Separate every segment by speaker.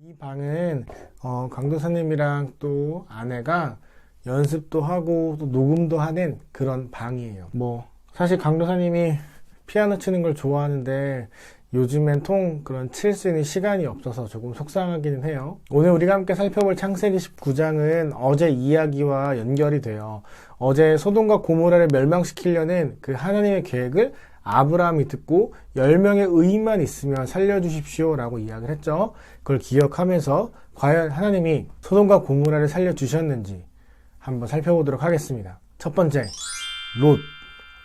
Speaker 1: 이 방은 강도사님이랑 또 아내가 연습도 하고 또 녹음도 하는 그런 방이에요. 사실 강도사님이 피아노 치는 걸 좋아하는데 요즘엔 그런 칠 수 있는 시간이 없어서 조금 속상하기는 해요. 오늘 우리가 함께 살펴볼 창세기 19장은 어제 이야기와 연결이 돼요. 어제 소돔과 고모라를 멸망시키려는 그 하나님의 계획을 아브라함이 듣고 10명의 의인만 있으면 살려주십시오 라고 이야기를 했죠. 그걸 기억하면서 과연 하나님이 소돔과 고모라를 살려주셨는지 한번 살펴보도록 하겠습니다. 첫 번째,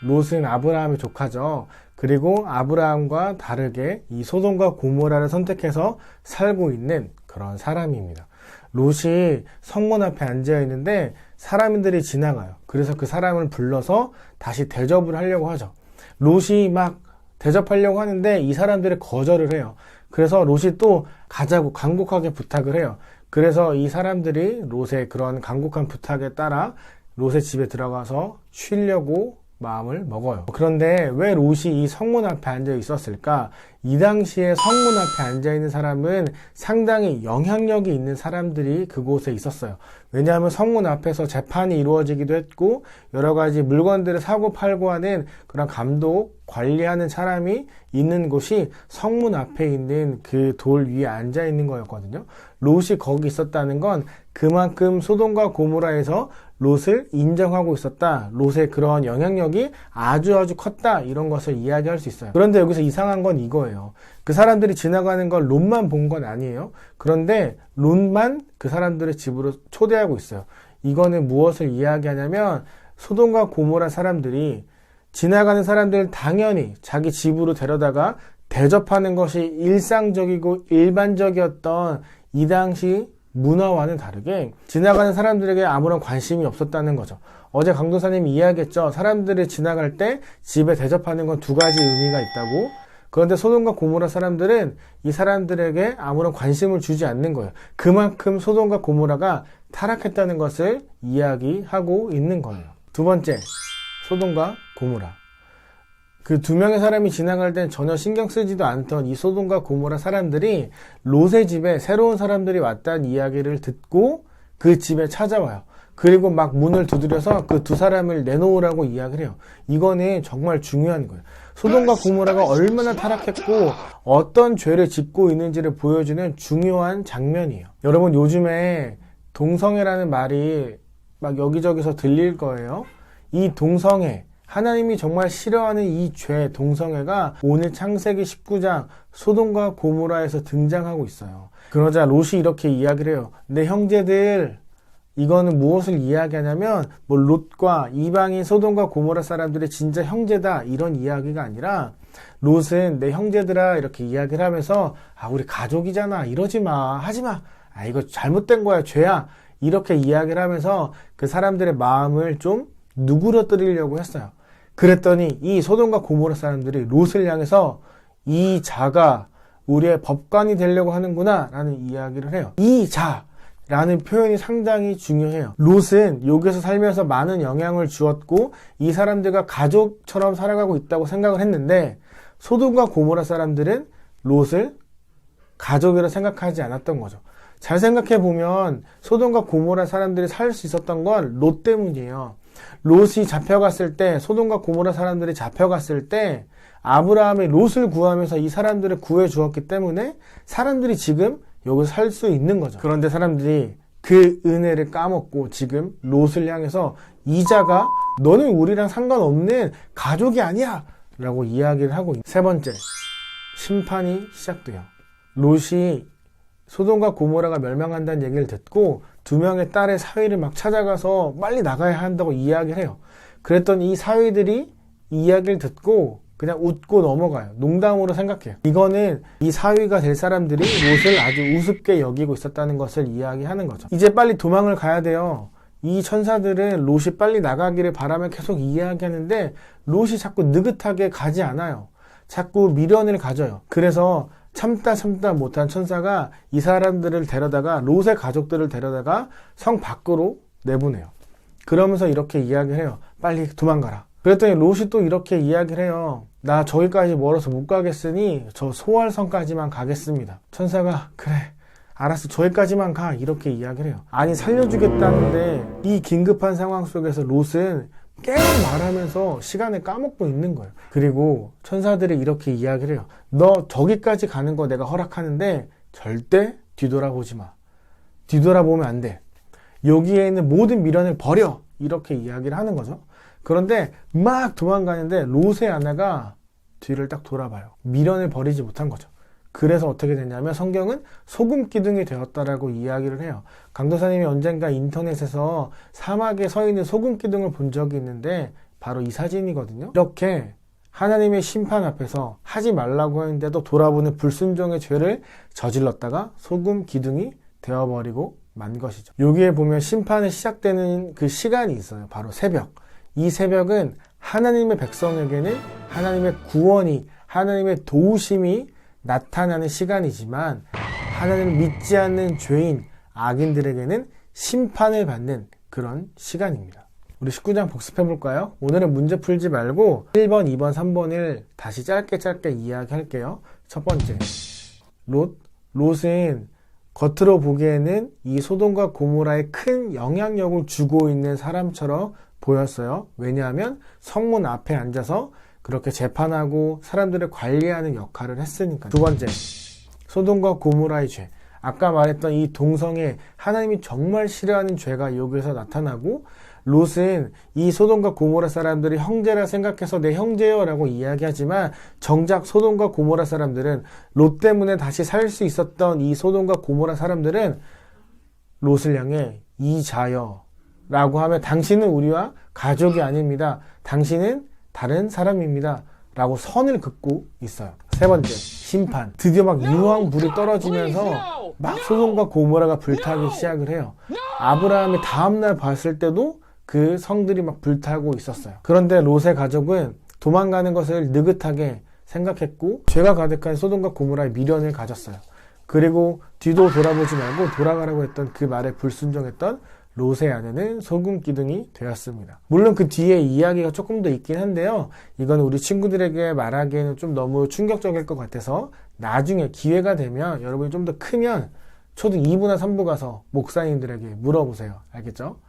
Speaker 1: 롯은 아브라함의 조카죠. 그리고 아브라함과 다르게 이 소돔과 고모라를 선택해서 살고 있는 그런 사람입니다. 롯이 성문 앞에 앉아 있는데 사람들이 지나가요. 그래서 그 사람을 불러서 다시 대접을 하려고 하죠. 롯이 막 대접하려고 하는데 이 사람들이 거절을 해요. 그래서 롯이 또 가자고 간곡하게 부탁을 해요. 그래서 이 사람들이 롯의 그런 간곡한 부탁에 따라 롯의 집에 들어가서 쉬려고 마음을 먹어요. 그런데 왜 롯이 이 성문 앞에 앉아 있었을까? 이 당시에 성문 앞에 앉아 있는 사람은 상당히 영향력이 있는 사람들이 그곳에 있었어요. 왜냐하면 성문 앞에서 재판이 이루어지기도 했고 여러 가지 물건들을 사고 팔고 하는 그런 감독, 관리하는 사람이 있는 곳이 성문 앞에 있는 그 돌 위에 앉아 있는 거였거든요. 롯이 거기 있었다는 건 그만큼 소돔과 고모라에서 롯을 인정하고 있었다. 롯의 그런 영향력이 아주 컸다. 이런 것을 이야기할 수 있어요. 그런데 여기서 이상한 건 이거예요. 그 사람들이 지나가는 걸 롯만 본 건 아니에요. 그런데 롯만 그 사람들의 집으로 초대하고 있어요. 이거는 무엇을 이야기하냐면 소돔과 고모라 사람들이 지나가는 사람들 당연히 자기 집으로 데려다가 대접하는 것이 일상적이고 일반적이었던 이 당시 문화와는 다르게 지나가는 사람들에게 아무런 관심이 없었다는 거죠. 어제 강도사님이 이야기했죠. 사람들이 지나갈 때 집에 대접하는 건 두 가지 의미가 있다고. 그런데 소돔과 고모라 사람들은 이 사람들에게 아무런 관심을 주지 않는 거예요. 그만큼 소돔과 고모라가 타락했다는 것을 이야기하고 있는 거예요. 두 번째, 소돔과 고모라. 그 두 명의 사람이 지나갈 땐 전혀 신경 쓰지도 않던 이 소돔과 고모라 사람들이 롯의 집에 새로운 사람들이 왔다는 이야기를 듣고 그 집에 찾아와요. 그리고 막 문을 두드려서 그 두 사람을 내놓으라고 이야기를 해요. 이거는 정말 중요한 거예요. 소돔과 고모라가 얼마나 타락했고 어떤 죄를 짓고 있는지를 보여주는 중요한 장면이에요. 여러분, 요즘에 동성애라는 말이 막 여기저기서 들릴 거예요. 이 동성애, 하나님이 정말 싫어하는 이 죄, 동성애가 오늘 창세기 19장 소돔과 고모라에서 등장하고 있어요. 그러자 롯이 이렇게 이야기를 해요. 내 형제들, 이거는 무엇을 이야기하냐면 롯과 이방인 소돔과 고모라 사람들의 진짜 형제다, 이런 이야기가 아니라 롯은 내 형제들아 이렇게 이야기를 하면서 우리 가족이잖아, 이러지 마, 하지 마, 이거 잘못된 거야, 죄야, 이렇게 이야기를 하면서 그 사람들의 마음을 좀 누그러뜨리려고 했어요. 그랬더니 이 소돔과 고모라 사람들이 롯을 향해서 이 자가 우리의 법관이 되려고 하는구나 라는 이야기를 해요. 이 자라는 표현이 상당히 중요해요. 롯은 여기서 살면서 많은 영향을 주었고 이 사람들과 가족처럼 살아가고 있다고 생각을 했는데 소돔과 고모라 사람들은 롯을 가족이라 생각하지 않았던 거죠. 잘 생각해 보면 소돔과 고모라 사람들이 살 수 있었던 건 롯 때문이에요. 롯이 잡혀갔을 때, 소돔과 고모라 사람들이 잡혀갔을 때 아브라함이 롯을 구하면서 이 사람들을 구해 주었기 때문에 사람들이 지금 여기서 살 수 있는 거죠. 그런데 사람들이 그 은혜를 까먹고 지금 롯을 향해서 이 자가 너는 우리랑 상관없는 가족이 아니야 라고 이야기를 하고 있는. 세 번째, 심판이 시작돼요. 롯이 소돔과 고모라가 멸망한다는 얘기를 듣고 두 명의 딸의 사위를 막 찾아가서 빨리 나가야 한다고 이야기를 해요. 그랬더니 이 사위들이 이 이야기를 듣고 그냥 웃고 넘어가요. 농담으로 생각해요. 이거는 이 사위가 될 사람들이 롯을 아주 우습게 여기고 있었다는 것을 이야기하는 거죠. 이제 빨리 도망을 가야 돼요. 이 천사들은 롯이 빨리 나가기를 바라며 계속 이야기하는데 롯이 자꾸 느긋하게 가지 않아요. 자꾸 미련을 가져요. 그래서 참다 못한 천사가 이 사람들을 데려다가 롯의 가족들을 데려다가 성 밖으로 내보내요. 그러면서 이렇게 이야기를 해요. 빨리 도망가라. 그랬더니 롯이 또 이렇게 이야기를 해요. 나 저기까지 멀어서 못 가겠으니 저 소알성까지만 가겠습니다. 천사가 그래 알았어, 저기까지만 가, 이렇게 이야기를 해요. 아니, 살려주겠다는데 이 긴급한 상황 속에서 롯은 계속 말하면서 시간을 까먹고 있는 거예요. 그리고 천사들이 이렇게 이야기를 해요. 너 저기까지 가는 거 내가 허락하는데 절대 뒤돌아보지 마. 뒤돌아보면 안 돼. 여기에 있는 모든 미련을 버려. 이렇게 이야기를 하는 거죠. 그런데 막 도망가는데 롯의 아내가 뒤를 딱 돌아봐요. 미련을 버리지 못한 거죠. 그래서 어떻게 됐냐면 성경은 소금 기둥이 되었다라고 이야기를 해요. 강도사님이 언젠가 인터넷에서 사막에 서 있는 소금 기둥을 본 적이 있는데 바로 이 사진이거든요. 이렇게 하나님의 심판 앞에서 하지 말라고 했는데도 돌아보는 불순종의 죄를 저질렀다가 소금 기둥이 되어버리고 만 것이죠. 여기에 보면 심판이 시작되는 그 시간이 있어요. 바로 새벽. 이 새벽은 하나님의 백성에게는 하나님의 구원이, 하나님의 도우심이 나타나는 시간이지만 하나님을 믿지 않는 죄인, 악인들에게는 심판을 받는 그런 시간입니다. 우리 19장 복습해 볼까요? 오늘은 문제 풀지 말고 1번, 2번, 3번을 다시 짧게 이야기할게요. 첫 번째, 롯은 겉으로 보기에는 이 소돔과 고모라에 큰 영향력을 주고 있는 사람처럼 보였어요. 왜냐하면 성문 앞에 앉아서 그렇게 재판하고 사람들을 관리하는 역할을 했으니까. 두 번째, 소돔과 고모라의 죄. 아까 말했던 이 동성애, 하나님이 정말 싫어하는 죄가 여기서 나타나고, 롯은 이 소돔과 고모라 사람들이 형제라 생각해서 내 형제요 라고 이야기하지만 정작 소돔과 고모라 사람들은 롯 때문에 다시 살 수 있었던 이 소돔과 고모라 사람들은 롯을 향해 이 자여 라고 하면 당신은 우리와 가족이 아닙니다. 당신은 다른 사람입니다. 라고 선을 긋고 있어요. 세 번째, 심판. 드디어 막 유황불이 떨어지면서 막 소돔과 고모라가 불타기 시작을 해요. 아브라함이 다음날 봤을 때도 그 성들이 막 불타고 있었어요. 그런데 롯의 가족은 도망가는 것을 느긋하게 생각했고 죄가 가득한 소돔과 고모라의 미련을 가졌어요. 그리고 뒤도 돌아보지 말고 돌아가라고 했던 그 말에 불순종했던 롯의 아내는 소금 기둥이 되었습니다. 물론 그 뒤에 이야기가 조금 더 있긴 한데요. 이건 우리 친구들에게 말하기에는 좀 너무 충격적일 것 같아서 나중에 기회가 되면 여러분이 좀 더 크면 초등 2부나 3부 가서 목사님들에게 물어보세요. 알겠죠?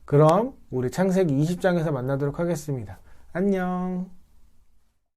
Speaker 1: 그럼 우리 창세기 20장에서 만나도록 하겠습니다. 안녕.